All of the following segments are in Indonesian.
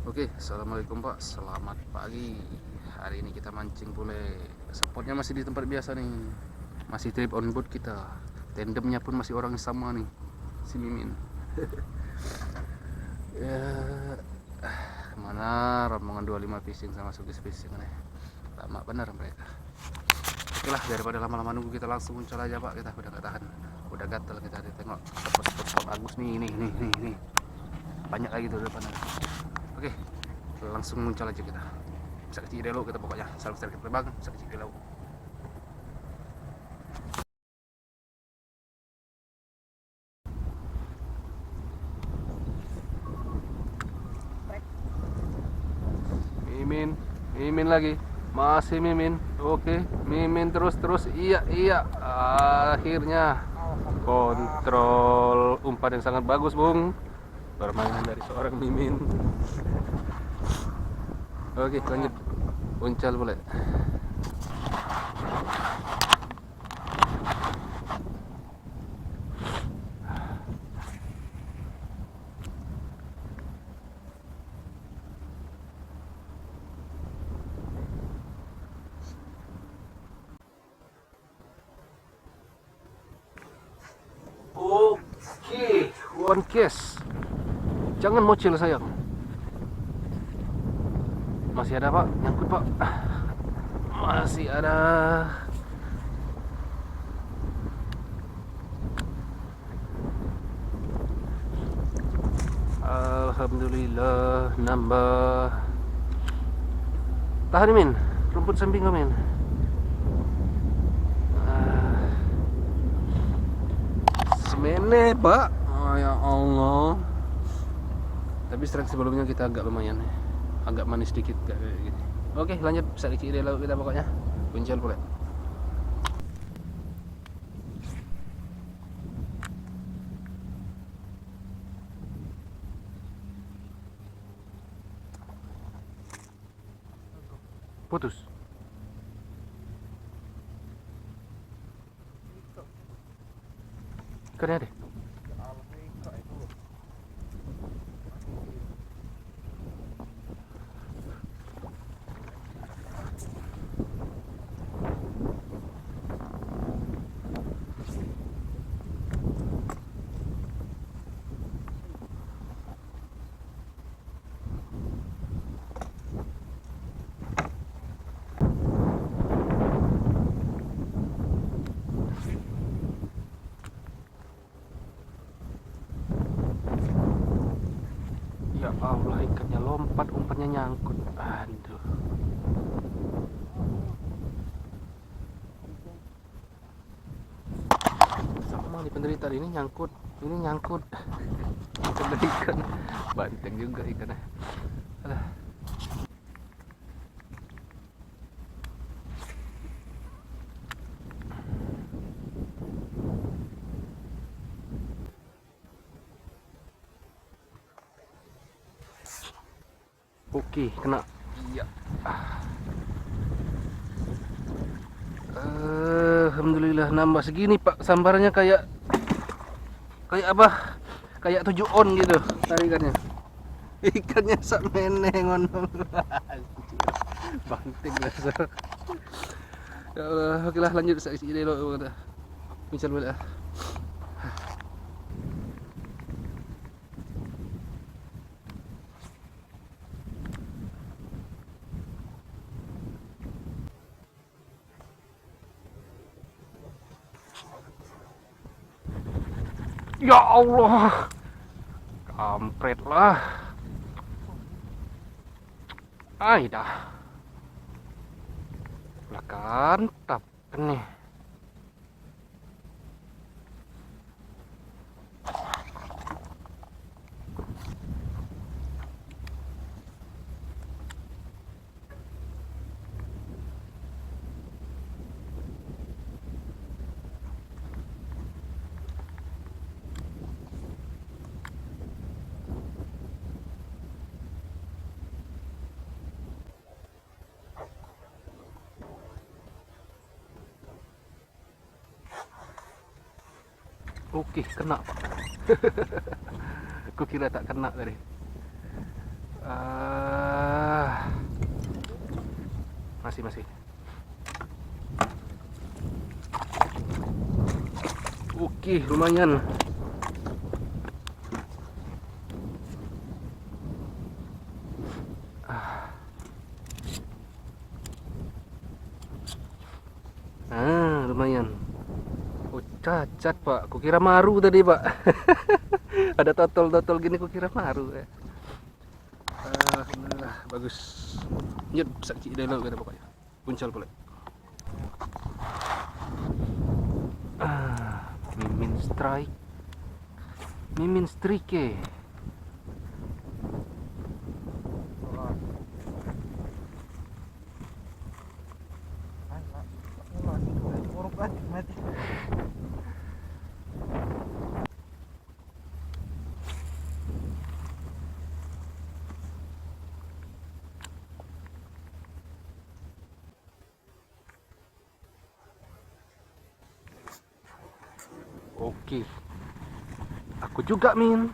Oke, assalamualaikum Pak, selamat pagi. Hari ini kita mancing boleh. Spotnya masih di tempat biasa nih, masih trip on board kita. Tandemnya pun masih orang yang sama nih, si Mimin. Ya, kemana rombongan 25 fishing sama Sugis fishing nih. Lama bener mereka. Oke lah, daripada lama-lama nunggu, kita langsung muncul aja Pak. Kita udah gak tahan, udah gatel kita tengok spot-spot bagus nih. Banyak lagi tuh depan. Oke, langsung muncul aja kita. Bisa kecil dulu kita pokoknya. Salam sedikit terbang, bisa kecil dulu. Mimin lagi. Masih Mimin. Oke, Mimin terus. Iya. Akhirnya kontrol umpan yang sangat bagus, Bung. Permainan dari seorang Mimin. Oke, lanjut. Uncal boleh. Oke, one case. Jangan mocil sayang. Masih ada Pak, nyangkut Pak. Masih ada. Alhamdulillah nambah. Tahan Min, rumput samping Min. Semene Pak. Oh, ya Allah. Tapi strike sebelumnya kita agak lumayan, agak manis dikit kayak gitu. Oke, lanjut. Bisa di kiri lalu kita pokoknya. Puncal boleh. Putus. Ikannya deh. Ya Allah, ikannya lompat, umpannya nyangkut. Aduh. Sama nih penderita ini nyangkut. Kena ikan. Banteng juga ikannya. Alah. Oke, kena. Iya. Alhamdulillah nambah segini Pak. Sambarannya kayak apa? Kayak 7 on gitu tarikannya. Ikannya sak meneng ngono. Banting dasar. Ya Allah, oke lah lanjut saya isi dulu kita. Misal boleh. Ya Allah, kampret lah. Ay dah. Belakang tap nih. Oke, kena Pak. Aku kira tak kena tadi. masih. Oke, lumayan. Lumayan. Oh, cacat pak, kukira maru tadi pak. Ada totol gini kukira maru ya. Alhamdulillah bagus. Nyet sakit dulu kita pokoknya. Puncal pula. Mimin strike. Mimin strike. Oke. Aku juga, Min.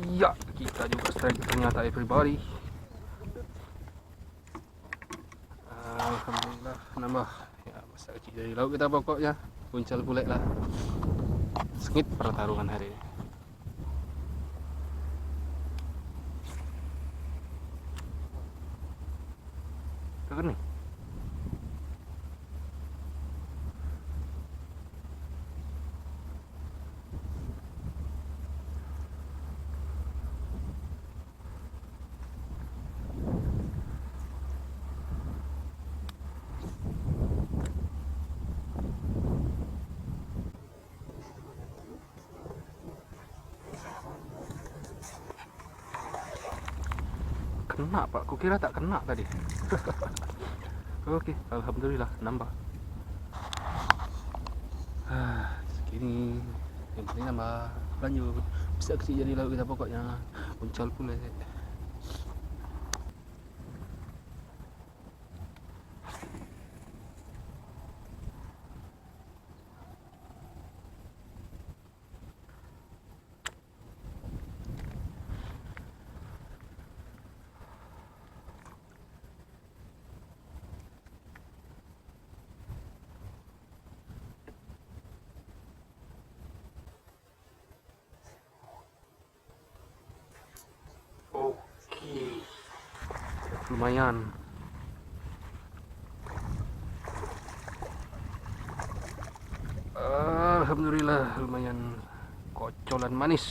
Iya, kita juga strike ternyata everybody. Alhamdulillah nambah. Ya, masa kecil dari laut kita pokoknya. Puncal bule lah. Sengit pertarungan hari ini. Tuh nih. Kena pak, kukira tak kena tadi. Oke, alhamdulillah nambah. Segini, yang penting nambah lanjut. Bisa kecil jadi laut kita pokoknya. Puncal pula. Lumayan. Alhamdulillah lumayan kocolan manis.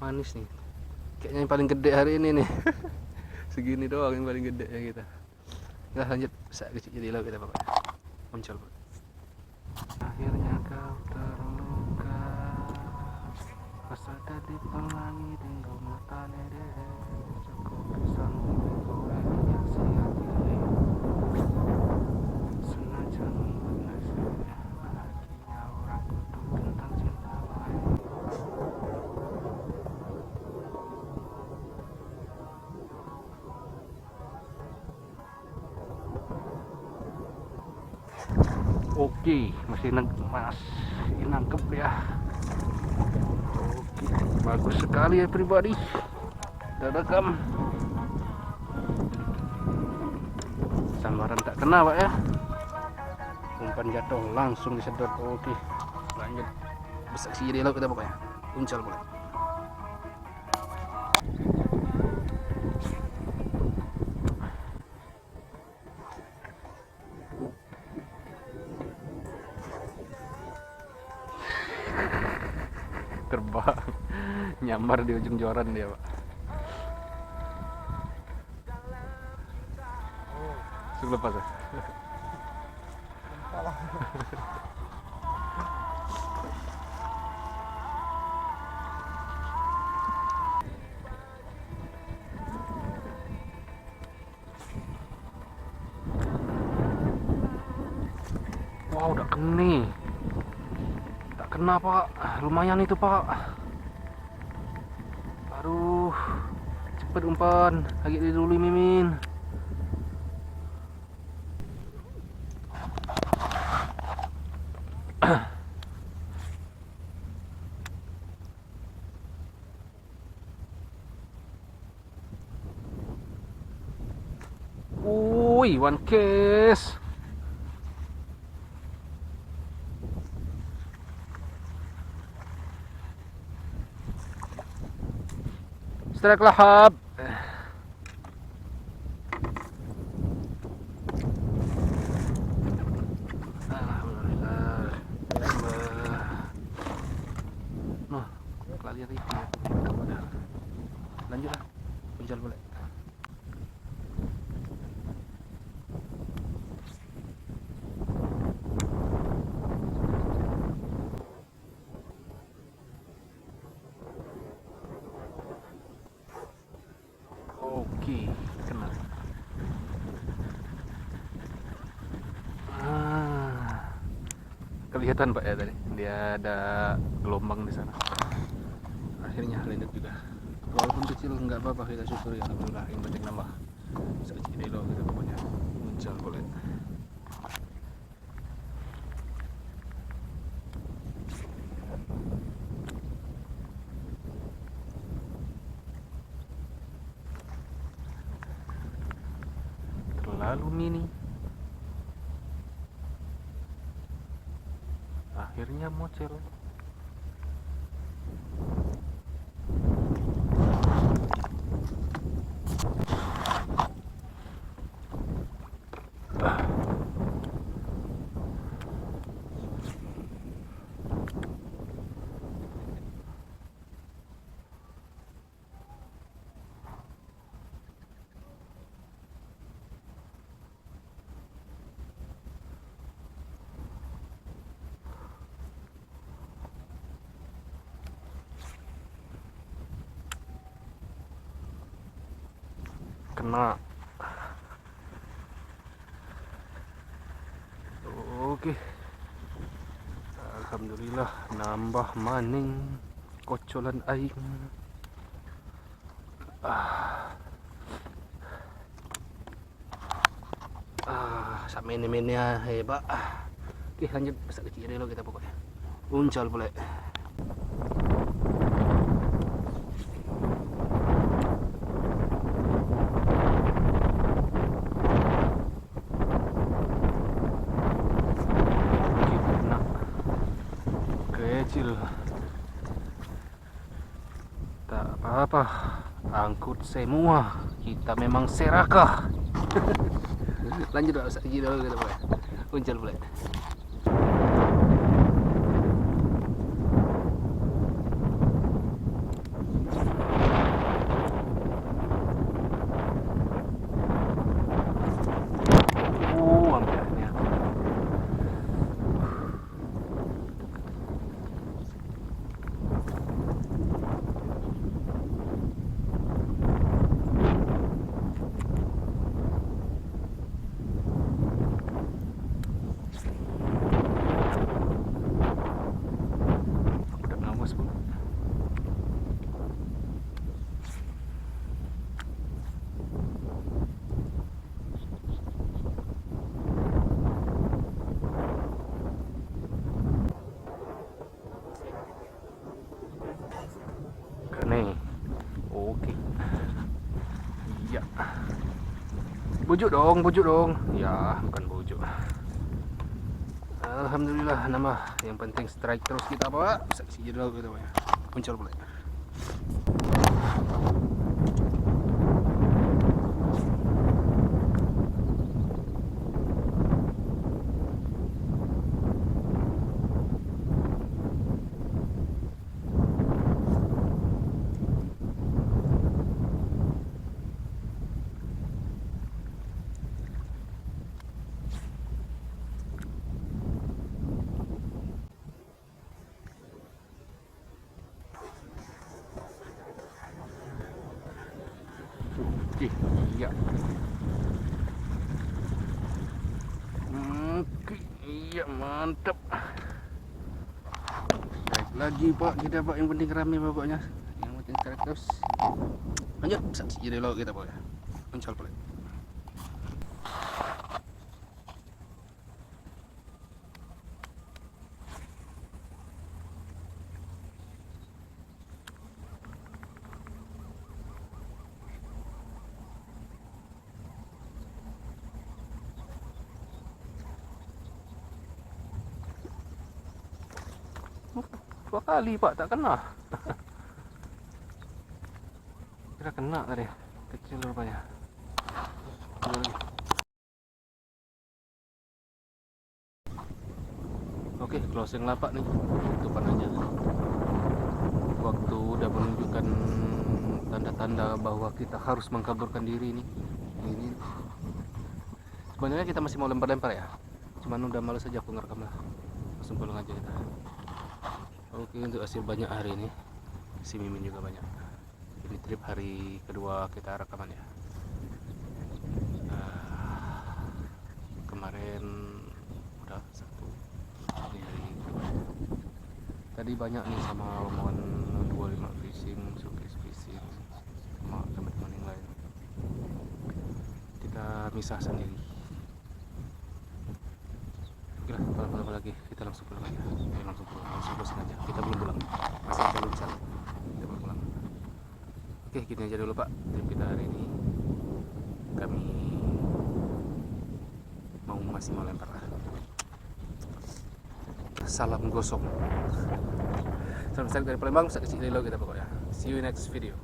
Manis nih. Kayaknya yang paling gede hari ini nih. Segini doang yang paling gede ya kita. Nah, lanjut bisa kecil jadi laut kita pokoknya. Muncul. Akhirnya kau terluka. Masa tadi pelangi tinggal matanya deh. Cukup pisang gue yang sia-sia. Senajan bahagia orang tuh tentang cinta lain. Oke, masih nangkep ya. Oke, bagus sekali ya pribadi. Dadakam. Sambaran tak kena pak ya. Umpan jatuh langsung disedot. Oke, lanjut. Bersaksi jadi laut kita pokoknya. Uncal pula. Terbang nyambar di ujung joran dia pak. Sudah lepas ya? Wow, udah kena. Tak kena pak, lumayan itu pak. Aduh, cepet umpan, lagi didului Mimin. Wih, one case. Strike lahap. Alhamdulillah. Noh, kalian itu ya. Lanjutlah. Penjual boleh. Oke, kena. Kelihatan Pak ya tadi, dia ada gelombang di sana. Akhirnya lanjut juga. Walaupun kecil nggak apa-apa, kita syukuri alhamdulillah. Yang penting nambah sekecil dulu gitu pokoknya. Muncul boleh. Terlalu mini. Akhirnya mocel. Kena. Oke, alhamdulillah nambah maning kocolan aing. Sampai ini hebat. Oke, lanjut besar kecil dulu kita pokoknya. Uncal boleh. Kecil, tak apa-apa, angkut semua, kita memang serakah. Lanjut dulu, sakit dulu kita boleh, uncal boleh. Hampirnya. Nih, oke. Iya. Bujuk dong. Ya, bukan bujuk. Alhamdulillah nambah. Yang penting strike terus kita Pak. Bisa sih dulu gitu ya. Muncul boleh. Iya. Oke, iya mantap. Baik lagi Pak, kita Pak, yang penting rame pokoknya. Yang penting terus. Lanjut, saksi dulu kita Pak ya. Muncul boleh. 2 kali pak, tak kena. Kira kena tadi, kecil rupanya. Dua lagi. Oke, closing lapak nih, tutupan aja. Waktu udah menunjukkan tanda-tanda bahwa kita harus mengkaburkan diri nih. Ini sebenarnya kita masih mau lempar-lempar ya, cuman udah males aja aku ngerekam lah, langsung pulang aja kita. Oke, untuk hasil banyak hari ini, si Mimin juga banyak. Ini trip hari kedua kita rekaman ya. Kemarin udah 1, ini hari kedua. Tadi banyak nih sama rombongan 25 fishing, showcase fishing, sama teman-teman yang lain. Kita misah sendiri. Oke lah, apa lagi, kita langsung pulang aja. Langsung closing aja. Kita belum pulang, masih ada lukisan. Kita belum pulang. Oke, gini aja dulu pak trip kita hari ini. Kami masih mau lempar lah. Salam gosong. Salam dari Palembang, saya kecil kita pokoknya. See you next video.